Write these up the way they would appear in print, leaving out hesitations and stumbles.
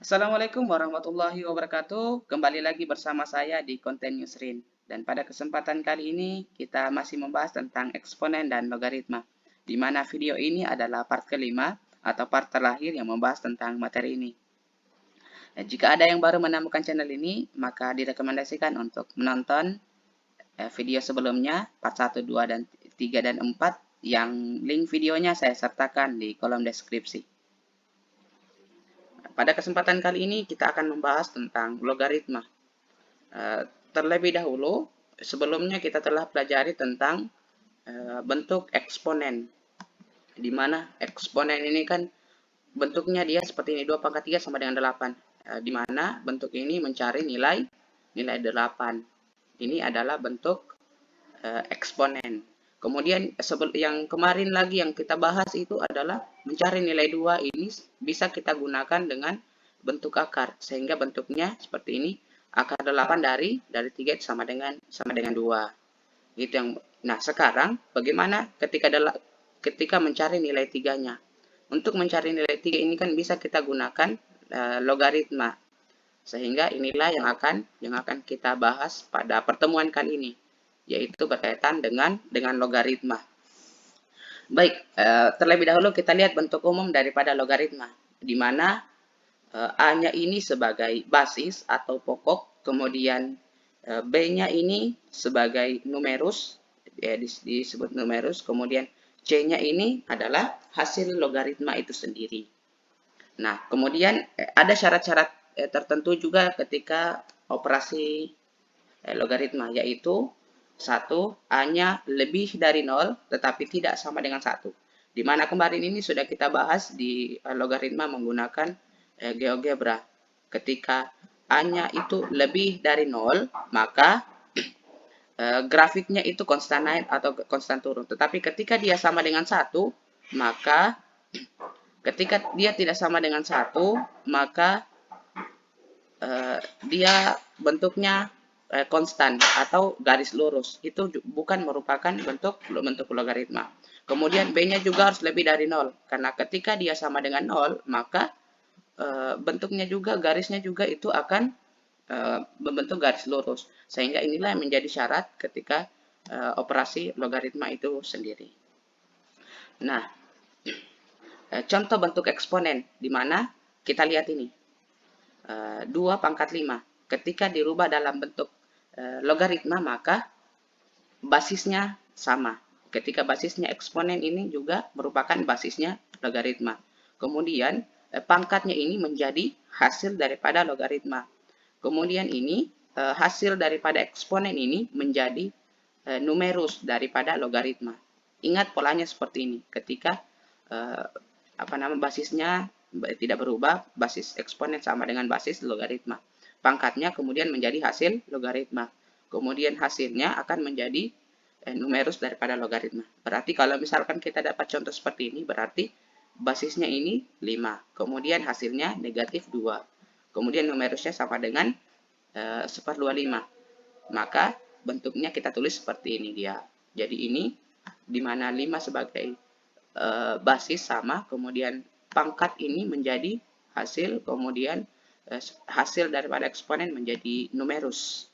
Assalamualaikum warahmatullahi wabarakatuh. Kembali lagi bersama saya di konten Newsrin. Dan pada kesempatan kali ini kita masih membahas tentang eksponen dan logaritma. Di mana video ini adalah part kelima atau part terakhir yang membahas tentang materi ini. Dan jika ada yang baru menemukan channel ini, maka direkomendasikan untuk menonton video sebelumnya, part 1, 2, dan 3, dan 4, yang link videonya saya sertakan di kolom deskripsi. Pada kesempatan kali ini kita akan membahas tentang logaritma. Terlebih dahulu, sebelumnya kita telah pelajari tentang bentuk eksponen, di mana eksponen ini kan bentuknya dia seperti ini, 2 pangkat 3 sama dengan 8, di mana bentuk ini mencari nilai 8. Ini adalah bentuk eksponen. Kemudian yang kemarin lagi yang kita bahas itu adalah mencari nilai 2, ini bisa kita gunakan dengan bentuk akar, sehingga bentuknya seperti ini. Akar 8 dari 3 itu sama dengan 2. Gitu yang. Nah, sekarang bagaimana ketika mencari nilai 3-nya? Untuk mencari nilai 3 ini kan bisa kita gunakan logaritma. Sehingga inilah yang akan kita bahas pada pertemuan kali ini, yaitu berkaitan dengan logaritma. Baik, terlebih dahulu kita lihat bentuk umum daripada logaritma, di mana A-nya ini sebagai basis atau pokok, kemudian B-nya ini sebagai numerus, ya, disebut numerus, kemudian C-nya ini adalah hasil logaritma itu sendiri. Nah, kemudian ada syarat-syarat tertentu juga ketika operasi logaritma, yaitu 1, A-nya lebih dari 0 tetapi tidak sama dengan 1. Di mana kemarin ini sudah kita bahas di logaritma menggunakan GeoGebra. Ketika A-nya itu lebih dari 0, maka grafiknya itu konstan naik atau konstan turun. Tetapi ketika dia sama dengan 1, maka ketika dia tidak sama dengan 1, maka dia bentuknya konstan atau garis lurus. Itu bukan merupakan bentuk logaritma. Kemudian B-nya juga harus lebih dari 0. Karena ketika dia sama dengan 0, maka bentuknya juga, garisnya juga itu akan membentuk garis lurus. Sehingga inilah yang menjadi syarat ketika operasi logaritma itu sendiri. Nah, contoh bentuk eksponen, di mana kita lihat ini. 2 pangkat 5. Ketika dirubah dalam bentuk logaritma, maka basisnya sama. Ketika basisnya eksponen ini juga merupakan basisnya logaritma. Kemudian pangkatnya ini menjadi hasil daripada logaritma. Kemudian ini hasil daripada eksponen ini menjadi numerus daripada logaritma. Ingat polanya seperti ini. Ketika basisnya tidak berubah, basis eksponen sama dengan basis logaritma. Pangkatnya kemudian menjadi hasil logaritma. Kemudian hasilnya akan menjadi numerus daripada logaritma. Berarti kalau misalkan kita dapat contoh seperti ini, berarti basisnya ini 5. Kemudian hasilnya negatif 2. Kemudian numerusnya sama dengan 1/5. Maka bentuknya kita tulis seperti ini dia. Jadi ini di mana 5 sebagai basis sama, kemudian pangkat ini menjadi hasil, kemudian hasil daripada eksponen menjadi numerus.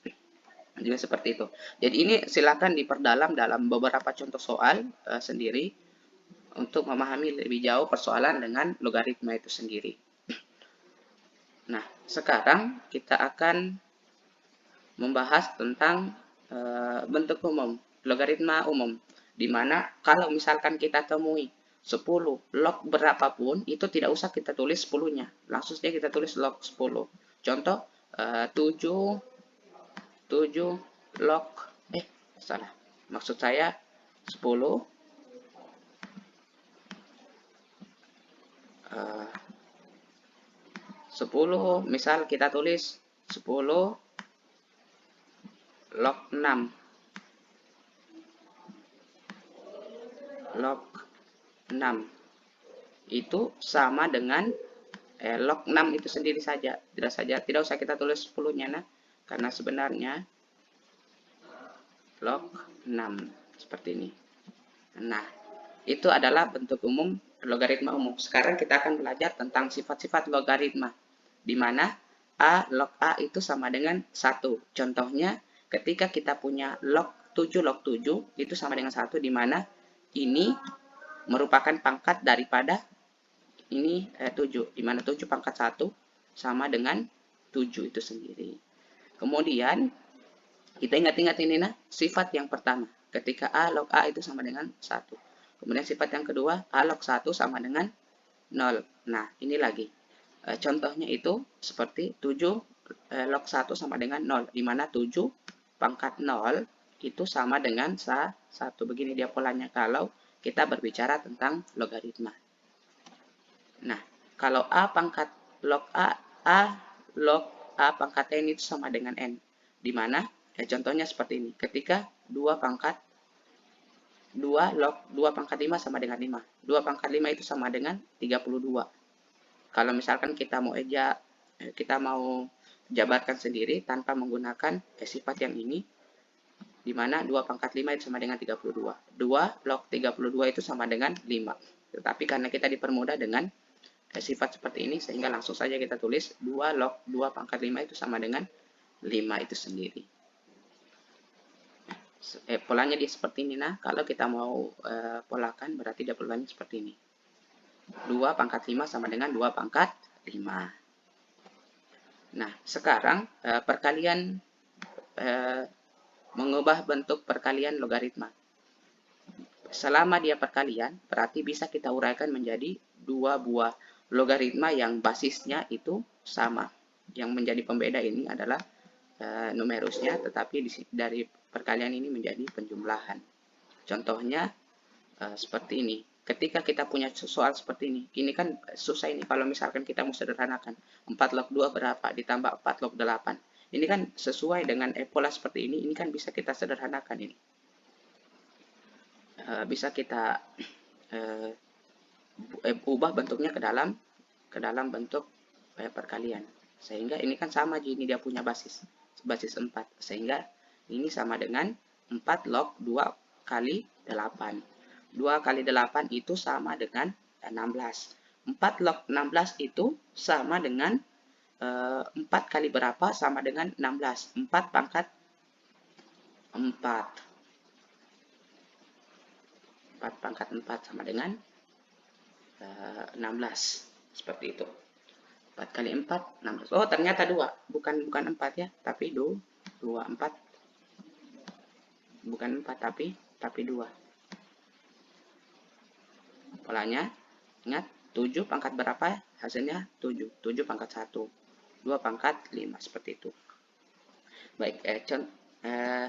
Juga seperti itu. Jadi ini silakan diperdalam dalam beberapa contoh soal sendiri untuk memahami lebih jauh persoalan dengan logaritma itu sendiri. Nah, sekarang kita akan membahas tentang bentuk umum, logaritma umum, di mana kalau misalkan kita temui 10 log berapapun, itu tidak usah kita tulis 10-nya. Langsung saja kita tulis log 10. Contoh 7 log salah. Maksud saya 10 10 misal kita tulis 10 log 6. Log 6 itu sama dengan log 6 itu sendiri saja. Tidak usah kita tulis 10-nya, nah, karena sebenarnya log 6 seperti ini. Nah, itu adalah bentuk umum logaritma umum. Sekarang kita akan belajar tentang sifat-sifat logaritma. di mana A log A itu sama dengan 1. Contohnya, ketika kita punya log 7 itu sama dengan 1, di mana ini merupakan pangkat daripada ini 7, di mana 7 pangkat 1 sama dengan 7 itu sendiri. Kemudian, kita ingat-ingat ini nah, sifat yang pertama. Ketika A log A itu sama dengan 1. Kemudian sifat yang kedua, A log 1 sama dengan 0. Nah, ini lagi. Contohnya itu seperti 7 log 1 sama dengan 0. Di mana 7 pangkat 0 itu sama dengan 1. Begini dia polanya kalau kita berbicara tentang logaritma. Nah, kalau A pangkat log A log A pangkat N itu sama dengan N. Di mana? Contohnya seperti ini. Ketika 2 pangkat 2 log 2 pangkat 5 sama dengan 5. 2 pangkat 5 itu sama dengan 32. Kalau misalkan kita mau jabarkan sendiri tanpa menggunakan sifat yang ini, di mana 2 pangkat 5 itu sama dengan 32. 2 log 32 itu sama dengan 5. Tetapi karena kita dipermudah dengan sifat seperti ini, sehingga langsung saja kita tulis 2 log 2 pangkat 5 itu sama dengan 5 itu sendiri. Polanya dia seperti ini. Nah, kalau kita mau polakan, berarti dia polanya seperti ini. 2 pangkat 5 sama dengan 2 pangkat 5. Nah, sekarang perkalian mengubah bentuk perkalian logaritma. Selama dia perkalian, berarti bisa kita uraikan menjadi 2 buah logaritma yang basisnya itu sama. Yang menjadi pembeda ini adalah numerusnya, tetapi dari perkalian ini menjadi penjumlahan. Contohnya seperti ini. Ketika kita punya soal seperti ini kan susah ini kalau misalkan kita mau sederhanakan. 4 log 2 berapa ditambah 4 log 8. Ini kan sesuai dengan pola seperti ini kan bisa kita sederhanakan ini. Bisa kita ubah bentuknya ke dalam bentuk perkalian. Sehingga ini kan sama, ini dia punya basis 4. Sehingga ini sama dengan 4 log 2 kali 8. 2 kali 8 itu sama dengan 16. 4 log 16 itu sama dengan 4 kali berapa sama dengan 16. 4 pangkat 4. 4 pangkat 4 sama dengan 16. Seperti itu. 4 kali 4, 16. Oh, ternyata 2. Bukan 4 ya, tapi 2. 4. Bukan 4, tapi 2. Polanya, ingat, 7 pangkat berapa ya? Hasilnya 7. 7 pangkat 1. 2 pangkat 5. Seperti itu. Baik,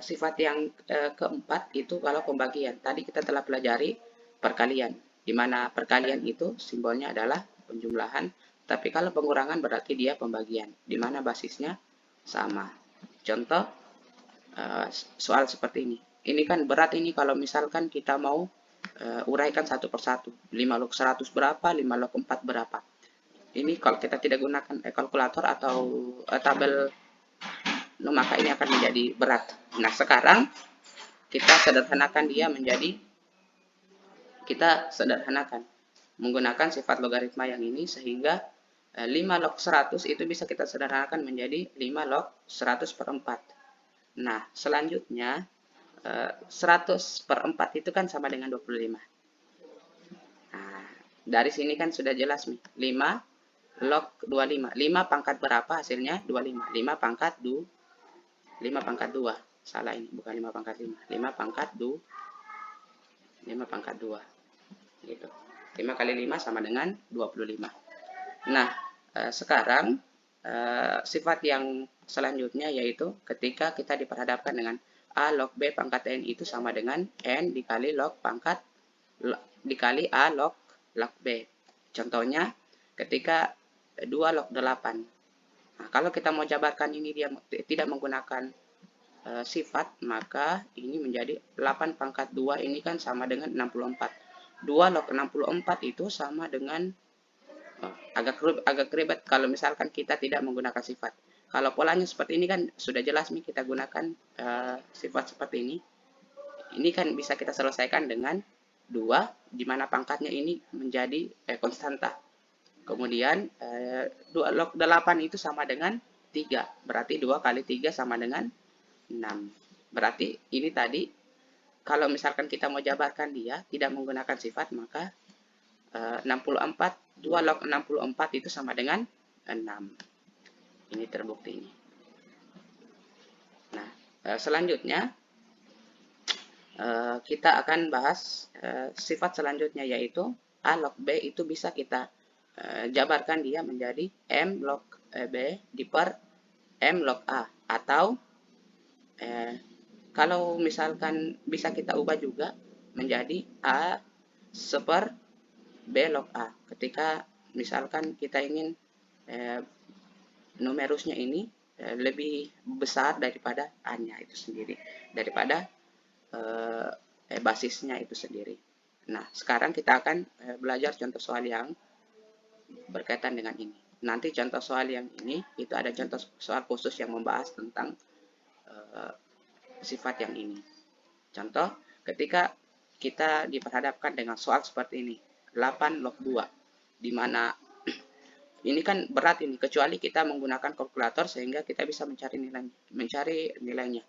sifat yang keempat itu kalau pembagian. Tadi kita telah pelajari perkalian, di mana perkalian itu simbolnya adalah penjumlahan, tapi kalau pengurangan berarti dia pembagian, di mana basisnya sama. Contoh soal seperti ini. Ini kan berat ini kalau misalkan kita mau uraikan satu persatu. 5 log 100 berapa, 5 log 4 berapa. Ini kalau kita tidak gunakan kalkulator atau tabel, maka ini akan menjadi berat. Nah, sekarang kita sederhanakan menggunakan sifat logaritma yang ini, sehingga 5 log 100 itu bisa kita sederhanakan menjadi 5 log 100 per 4. Nah, selanjutnya 100 per 4 itu kan sama dengan 25. Nah, dari sini kan sudah jelas nih. 5 log 25. 5 pangkat berapa hasilnya? 25. 5 pangkat 2. 5 pangkat 2. Salah ini, bukan 5 pangkat 5. 5 pangkat 2. 5 pangkat 2. Gitu. 5 kali 5 sama dengan 25. Nah, sekarang sifat yang selanjutnya yaitu ketika kita diperhadapkan dengan A log B pangkat N itu sama dengan N dikali log pangkat dikali A log B. Contohnya ketika 2 log 8. Nah, kalau kita mau jabarkan ini dia tidak menggunakan sifat, maka ini menjadi 8 pangkat 2 ini kan sama dengan 64. 2 log 64 itu sama dengan agak ribet kalau misalkan kita tidak menggunakan sifat. Kalau polanya seperti ini kan sudah jelas nih, kita gunakan sifat seperti ini. Ini kan bisa kita selesaikan dengan 2, di mana pangkatnya ini menjadi konstanta. Kemudian 2 log 8 itu sama dengan 3. Berarti 2 kali 3 sama dengan 6. Berarti ini tadi kalau misalkan kita mau jabarkan dia tidak menggunakan sifat, maka 64, 2 log 64 itu sama dengan 6. Ini terbukti ini. Nah, selanjutnya kita akan bahas sifat selanjutnya, yaitu A log B itu bisa kita jabarkan dia menjadi M log B diper M log A. Atau kalau misalkan bisa kita ubah juga menjadi A seper B log A. Ketika misalkan kita ingin numerusnya ini lebih besar daripada A-nya itu sendiri, daripada basisnya itu sendiri. Nah, sekarang kita akan belajar contoh soal yang berkaitan dengan ini. Nanti contoh soal yang ini, itu ada contoh soal khusus yang membahas tentang sifat yang ini. Contoh, ketika kita diperhadapkan dengan soal seperti ini, 8 log 2, di mana ini kan berat ini, kecuali kita menggunakan kalkulator sehingga kita bisa mencari nilainya.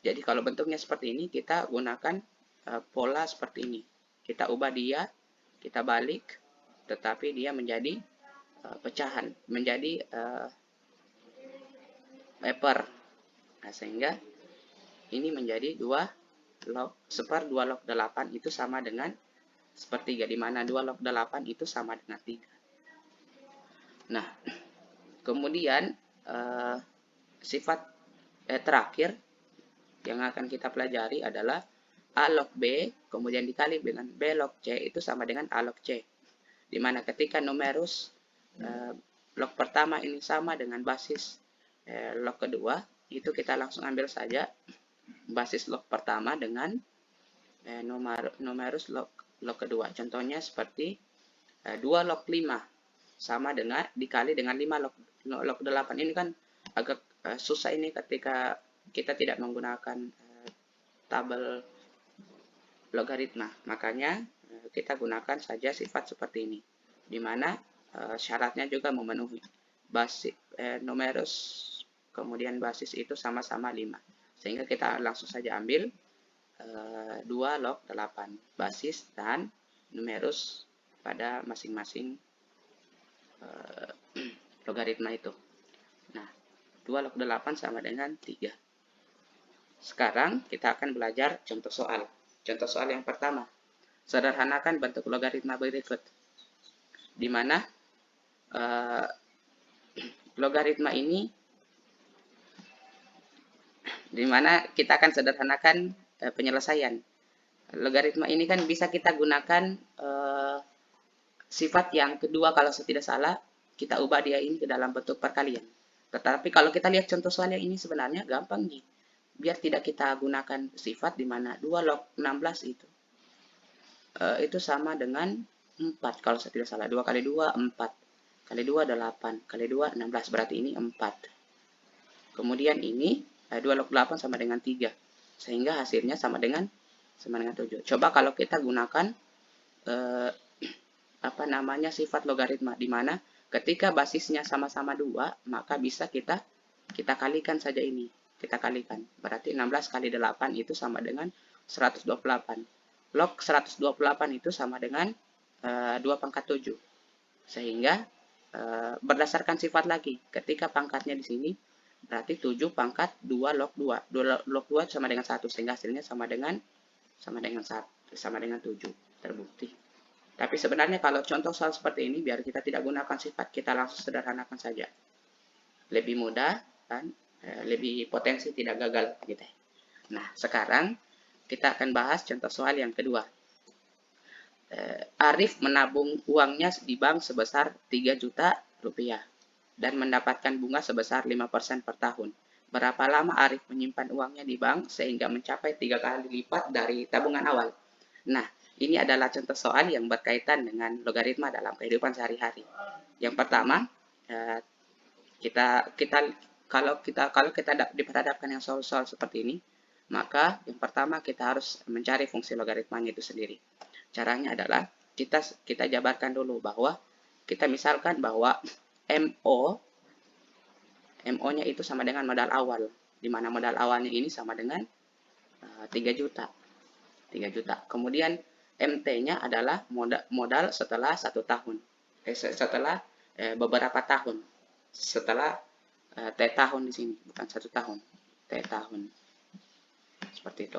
Jadi kalau bentuknya seperti ini, kita gunakan pola seperti ini. Kita ubah dia, kita balik, tetapi dia menjadi pecahan, menjadi paper. Nah, sehingga ini menjadi 2 log 8 itu sama dengan sepertiga, di mana 2 log 8 itu sama dengan 3. Nah, kemudian sifat terakhir yang akan kita pelajari adalah A log B, kemudian dikali dengan B log C itu sama dengan A log C. Di mana ketika numerus log pertama ini sama dengan basis log kedua, itu kita langsung ambil saja basis log pertama dengan numerus log kedua. Contohnya seperti 2 log 5 sama dengan dikali dengan 5 log 8. Ini kan agak susah ini ketika kita tidak menggunakan tabel logaritma. Makanya kita gunakan saja sifat seperti ini, di mana syaratnya juga memenuhi basis numerus kemudian basis itu sama-sama 5. Sehingga kita langsung saja ambil 2 log 8 basis dan numerus pada masing-masing logaritma itu. Nah, 2 log 8 sama dengan 3. Sekarang kita akan belajar contoh soal. Contoh soal yang pertama. Sederhanakan bentuk logaritma berikut. Di mana logaritma ini, di mana kita akan sederhanakan penyelesaian. Logaritma ini kan bisa kita gunakan sifat yang kedua, kalau saya tidak salah, kita ubah dia ini ke dalam bentuk perkalian. Tetapi kalau kita lihat contoh soal yang ini sebenarnya gampang nih. Biar tidak kita gunakan sifat, di mana 2 log 16 itu sama dengan 4 kalau saya tidak salah. 2 kali 2 4, kali 2 8, kali 2 16, berarti ini 4. Kemudian ini 2 log 8 sama dengan 3, sehingga hasilnya sama dengan 7. Coba kalau kita gunakan sifat logaritma, di mana ketika basisnya sama-sama 2, maka bisa kita kalikan saja ini. Kita kalikan. Berarti 16 kali 8 itu sama dengan 128. Log 128 itu sama dengan 2 pangkat 7. Sehingga berdasarkan sifat lagi, ketika pangkatnya di sini, berarti 7 pangkat 2 log 2. 2 log 2 sama dengan 1, sehingga hasilnya sama dengan 7. Terbukti. Tapi sebenarnya kalau contoh soal seperti ini, biar kita tidak gunakan sifat, kita langsung sederhanakan saja. Lebih mudah dan lebih potensi tidak gagal gitu. Nah, sekarang kita akan bahas contoh soal yang kedua. Arif menabung uangnya di bank sebesar 3 juta rupiah dan mendapatkan bunga sebesar 5% per tahun. Berapa lama Arif menyimpan uangnya di bank sehingga mencapai 3 kali lipat dari tabungan awal? Nah, ini adalah contoh soal yang berkaitan dengan logaritma dalam kehidupan sehari-hari. Yang pertama, kalau kita diperhadapkan yang soal-soal seperti ini, maka yang pertama kita harus mencari fungsi logaritmanya itu sendiri. Caranya adalah kita jabarkan dulu bahwa kita misalkan bahwa MO-nya itu sama dengan modal awal, di mana modal awalnya ini sama dengan 3 juta. 3 juta. Kemudian MT-nya adalah modal setelah 1 tahun. Setelah beberapa tahun. Setelah T tahun di sini, bukan 1 tahun. T tahun. Seperti itu.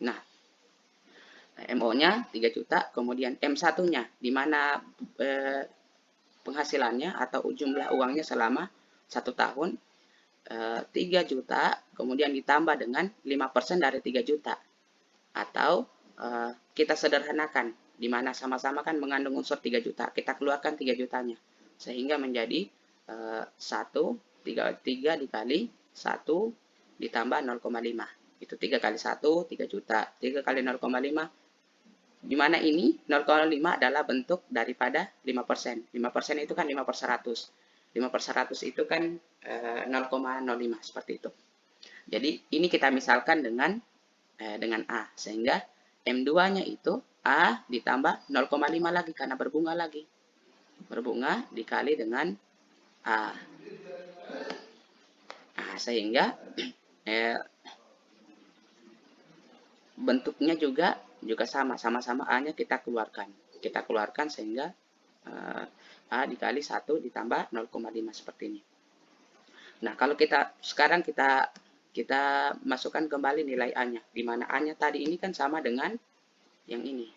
Nah, MO-nya 3 juta, kemudian M1-nya, di mana penghasilannya atau jumlah uangnya selama 1 tahun 3 juta, kemudian ditambah dengan 5% dari 3 juta. Atau kita sederhanakan, di mana sama-sama kan mengandung unsur 3 juta, kita keluarkan 3 jutanya. Sehingga menjadi 3 dikali 1 ditambah 0,5. Itu 3 kali 1, 3 juta. 3 kali 0,5, di mana ini 0,5 adalah bentuk daripada 5%. 5% itu kan 5 per 100. 5 per 100 itu kan 0,05, seperti itu. Jadi ini kita misalkan dengan A. Sehingga M2-nya itu A ditambah 0,5 lagi, karena berbunga lagi. Berbunga dikali dengan A. Nah, sehingga bentuknya juga sama-sama A-nya kita keluarkan sehingga A dikali 1 ditambah 0,5 seperti ini. Nah, kalau sekarang kita masukkan kembali nilai A-nya, di mana A-nya tadi ini kan sama dengan yang ini.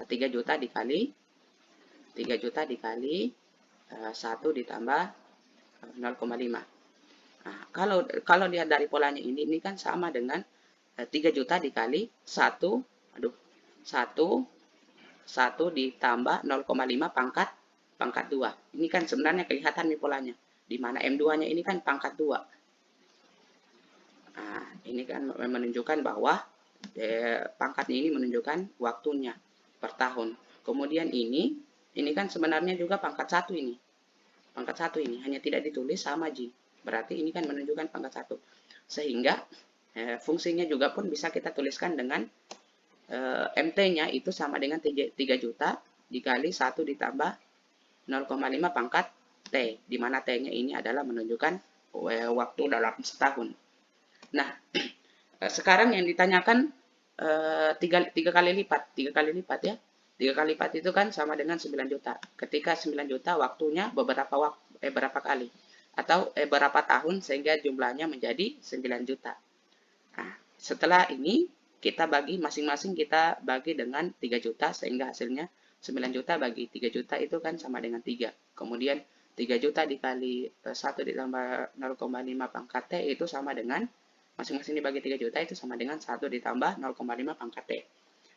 3 juta dikali 1 ditambah 0,5. Nah, kalau lihat dari polanya ini kan sama dengan 3 juta dikali 1 ditambah 0,5 pangkat 2. Ini kan sebenarnya kelihatan nih polanya. Di mana M2-nya ini kan pangkat 2. Nah, ini kan menunjukkan bahwa pangkatnya ini menunjukkan waktunya per tahun. Kemudian ini kan sebenarnya juga pangkat 1 ini. Pangkat 1 ini hanya tidak ditulis sama J. Berarti ini kan menunjukkan pangkat 1. Sehingga fungsinya juga pun bisa kita tuliskan dengan MT-nya itu sama dengan 3 juta dikali 1 ditambah 0,5 pangkat T, di mana T-nya ini adalah menunjukkan waktu dalam setahun. Nah, sekarang yang ditanyakan 3 kali lipat ya. 3 kali lipat itu kan sama dengan 9 juta. Ketika 9 juta waktunya berapa kali atau berapa tahun sehingga jumlahnya menjadi 9 juta. Nah, setelah ini kita bagi masing-masing dengan 3 juta sehingga hasilnya 9 juta bagi 3 juta itu kan sama dengan 3. Kemudian 3 juta dikali 1 ditambah 0,5 pangkat T itu sama dengan masing-masing dibagi 3 juta itu sama dengan 1 ditambah 0,5 pangkat T.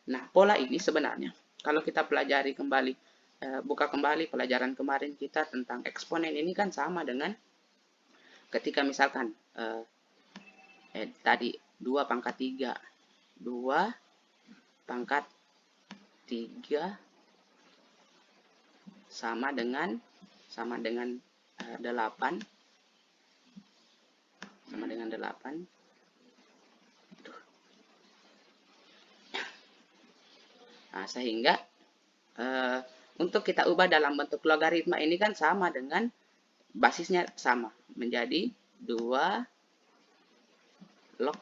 Nah, pola ini sebenarnya kalau kita pelajari kembali, buka kembali pelajaran kemarin kita tentang eksponen ini kan sama dengan ketika misalkan tadi 2 pangkat 3 sama dengan 8 Nah, sehingga untuk kita ubah dalam bentuk logaritma ini kan sama dengan basisnya sama menjadi 2 log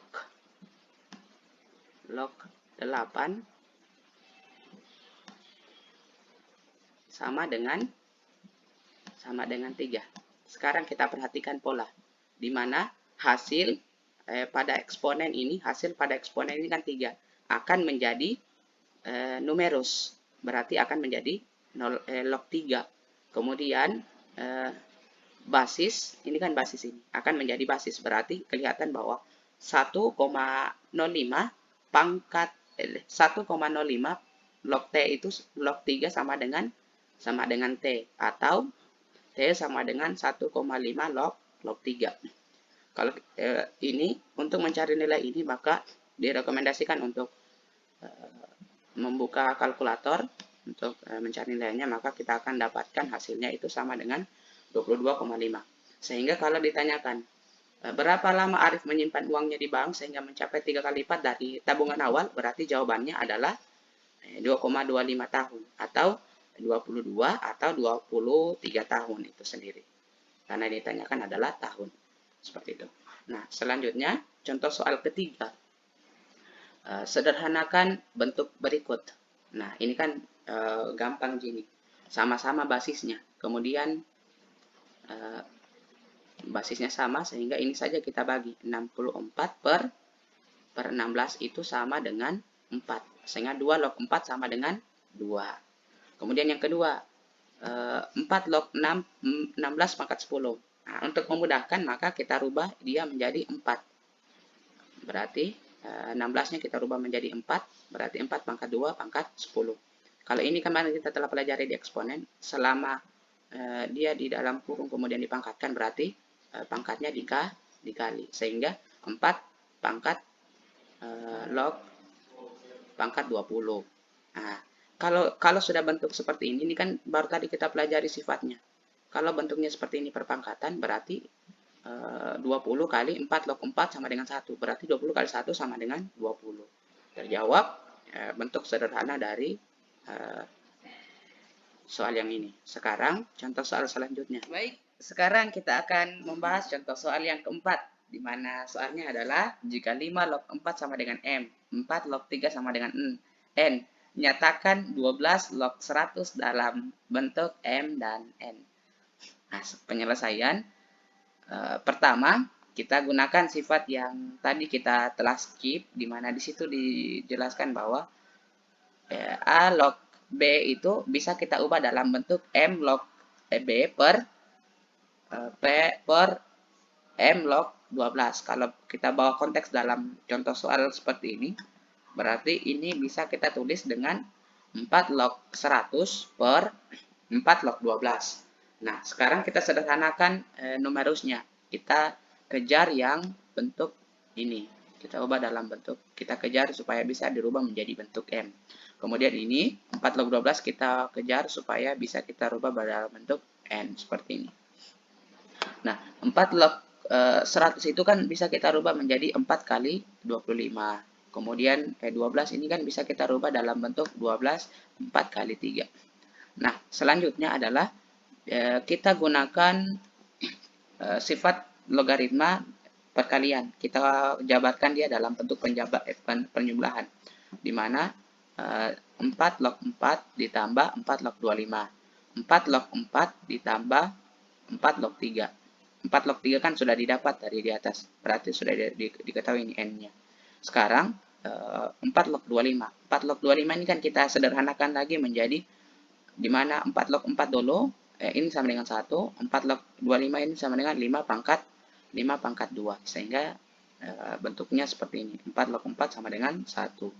8 sama dengan 3. Sekarang kita perhatikan pola di mana hasil pada eksponen ini kan 3 akan menjadi numerus, berarti akan menjadi log 3. Kemudian basis, ini kan basis ini akan menjadi basis, berarti kelihatan bahwa 1,05 pangkat 1,05 log T itu log 3 sama dengan T, atau T sama dengan 1,5 log 3. Kalau ini untuk mencari nilai ini maka direkomendasikan untuk membuka kalkulator untuk mencari nilainya, maka kita akan dapatkan hasilnya itu sama dengan 22,5. Sehingga kalau ditanyakan berapa lama Arif menyimpan uangnya di bank sehingga mencapai 3 kali lipat dari tabungan awal, berarti jawabannya adalah 2,25 tahun. Atau 22 atau 23 tahun itu sendiri. Karena ditanyakan adalah tahun. Seperti itu. Nah, selanjutnya contoh soal ketiga. Sederhanakan bentuk berikut. Nah, ini kan gampang gini. Sama-sama basisnya. Kemudian basisnya sama sehingga ini saja kita bagi. 64 per 16 itu sama dengan 4. Sehingga 2 log 4 sama dengan 2. Kemudian yang kedua, 4 log 16 pangkat 10. Nah, untuk memudahkan maka kita rubah dia menjadi 4. Berarti 16-nya kita rubah menjadi 4, berarti 4 pangkat 2 pangkat 10. Kalau ini kemarin kita telah pelajari di eksponen, selama dia di dalam kurung kemudian dipangkatkan, berarti pangkatnya dikali. Sehingga 4 pangkat log pangkat 20. Nah, kalau sudah bentuk seperti ini kan baru tadi kita pelajari sifatnya. Kalau bentuknya seperti ini perpangkatan, berarti 20 kali 4 log 4 sama dengan 1. Berarti 20 kali 1 sama dengan 20. Terjawab bentuk sederhana dari soal yang ini. Sekarang contoh soal selanjutnya. Baik, sekarang kita akan membahas contoh soal yang keempat, di mana soalnya adalah jika 5 log 4 sama dengan M, 4 log 3 sama dengan N, nyatakan 12 log 100 dalam bentuk M dan N. Nah, penyelesaian pertama, kita gunakan sifat yang tadi kita telah skip, di mana di situ dijelaskan bahwa A log B itu bisa kita ubah dalam bentuk M log B per P per M log 12. Kalau kita bawa konteks dalam contoh soal seperti ini, berarti ini bisa kita tulis dengan 4 log 100 per 4 log 12. Nah, sekarang kita sederhanakan numerusnya. Kita kejar yang bentuk ini. Kita ubah dalam bentuk, kita kejar supaya bisa dirubah menjadi bentuk M. Kemudian ini 4 log 12 kita kejar supaya bisa kita rubah dalam bentuk N seperti ini. Nah, 4 log 100 itu kan bisa kita rubah menjadi 4 kali 25. Kemudian 12 ini kan bisa kita rubah dalam bentuk 12 4 kali 3. Nah, selanjutnya adalah kita gunakan sifat logaritma perkalian. Kita jabarkan dia dalam bentuk penjumlahan. Di mana 4 log 4 ditambah 4 log 25. 4 log 4 ditambah 4 log 3. 4 log 3 kan sudah didapat dari di atas. Berarti sudah diketahui ini N-nya. Sekarang 4 log 25. 4 log 25 ini kan kita sederhanakan lagi menjadi di mana 4 log 4 dulu, ini sama dengan 1, 4 log 25 ini sama dengan 5 pangkat 2. Sehingga bentuknya seperti ini. 4 log 4 sama dengan 1.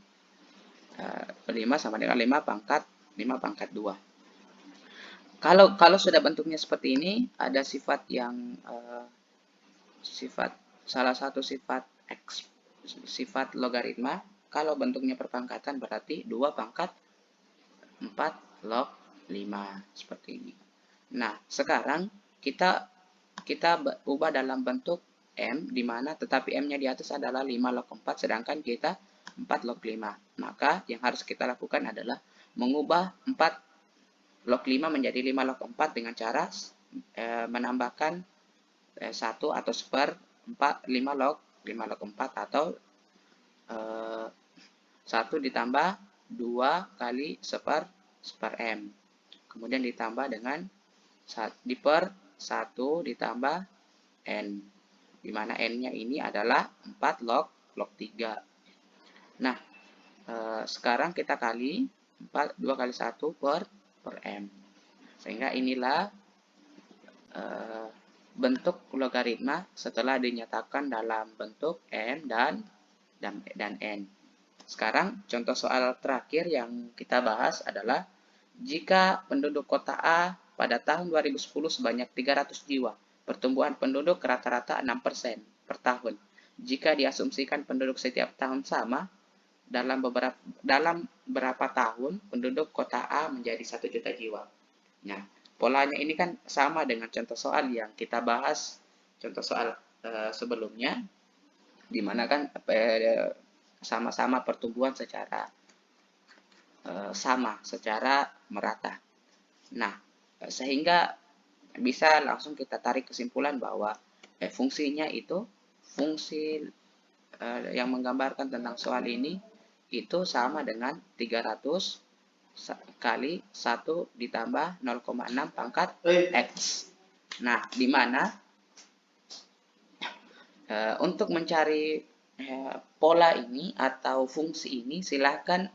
5 sama dengan 5 pangkat 2. Kalau sudah bentuknya seperti ini, ada sifat yang salah satu sifat logaritma. Kalau bentuknya perpangkatan berarti 2 pangkat 4 log 5 seperti ini. Nah, sekarang kita ubah dalam bentuk M, di mana tetapi M-nya di atas adalah 5 log 4, sedangkan kita 4 log 5. Maka yang harus kita lakukan adalah mengubah 4 log 5 menjadi 5 log 4 dengan cara menambahkan 1 atau seper 5 log 4 atau 1 ditambah 2 kali seper M. Kemudian ditambah dengan diper 1 ditambah N. Di mana N-nya ini adalah 4 log 3. Nah, sekarang kita kali 2 kali 1 per M. Sehingga inilah bentuk logaritma setelah dinyatakan dalam bentuk M dan N. Sekarang contoh soal terakhir yang kita bahas adalah jika penduduk kota A pada tahun 2010 sebanyak 300 jiwa, pertumbuhan penduduk rata-rata 6% per tahun. Jika diasumsikan penduduk setiap tahun sama, dalam berapa tahun penduduk kota A menjadi 1 juta jiwa. Nah, polanya ini kan sama dengan contoh soal yang kita bahas, contoh soal sebelumnya, di mana kan sama-sama pertumbuhan secara sama, secara merata. Nah, sehingga bisa langsung kita tarik kesimpulan bahwa fungsinya itu, fungsi yang menggambarkan tentang soal ini itu sama dengan 300 kali 1 ditambah 0,6 pangkat X. Nah, di mana untuk mencari pola ini atau fungsi ini, silahkan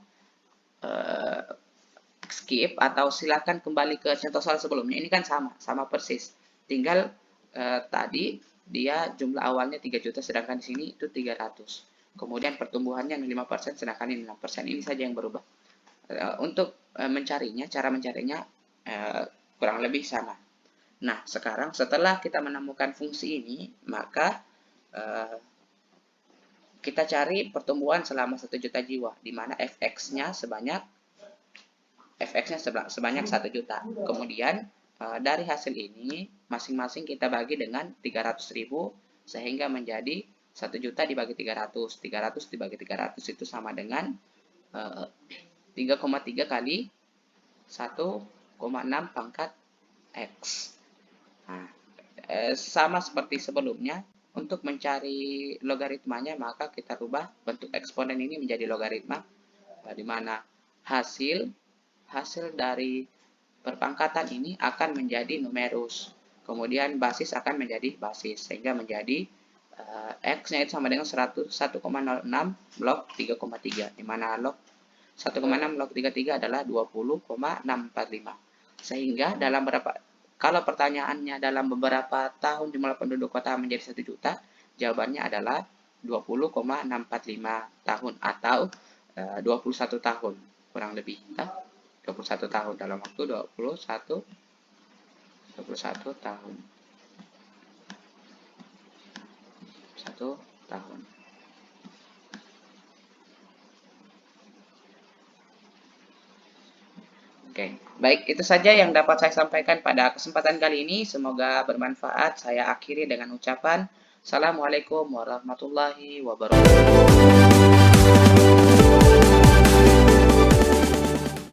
skip atau silahkan kembali ke contoh soal sebelumnya. Ini kan sama persis. Tinggal tadi dia jumlah awalnya 3 juta, sedangkan di sini itu 300. Kemudian pertumbuhannya 5%, sedangkan ini 6%. Ini saja yang berubah. Untuk mencarinya, cara mencarinya kurang lebih sama. Nah, sekarang setelah kita menemukan fungsi ini, maka kita cari pertumbuhan selama 1 juta jiwa, di mana fx-nya sebanyak 1 juta. Kemudian dari hasil ini masing-masing kita bagi dengan 300.000 sehingga menjadi 1 juta dibagi 300. 300 dibagi 300 itu sama dengan 3,3 kali 1,6 pangkat X. Nah, sama seperti sebelumnya, untuk mencari logaritmanya maka kita rubah bentuk eksponen ini menjadi logaritma, di mana hasil dari perpangkatan ini akan menjadi numerus. Kemudian basis akan menjadi basis, sehingga menjadi X-nya itu sama dengan 1,06 log 3,3, di mana log 1,6 log 33 adalah 20,645. Sehingga kalau pertanyaannya dalam beberapa tahun jumlah penduduk kota menjadi 1 juta, jawabannya adalah 20,645 tahun atau 21 tahun kurang lebih. 21 tahun dalam waktu 21 tahun. 1 tahun. Oke, baik, itu saja yang dapat saya sampaikan pada kesempatan kali ini. Semoga bermanfaat. Saya akhiri dengan ucapan Assalamualaikum warahmatullahi wabarakatuh.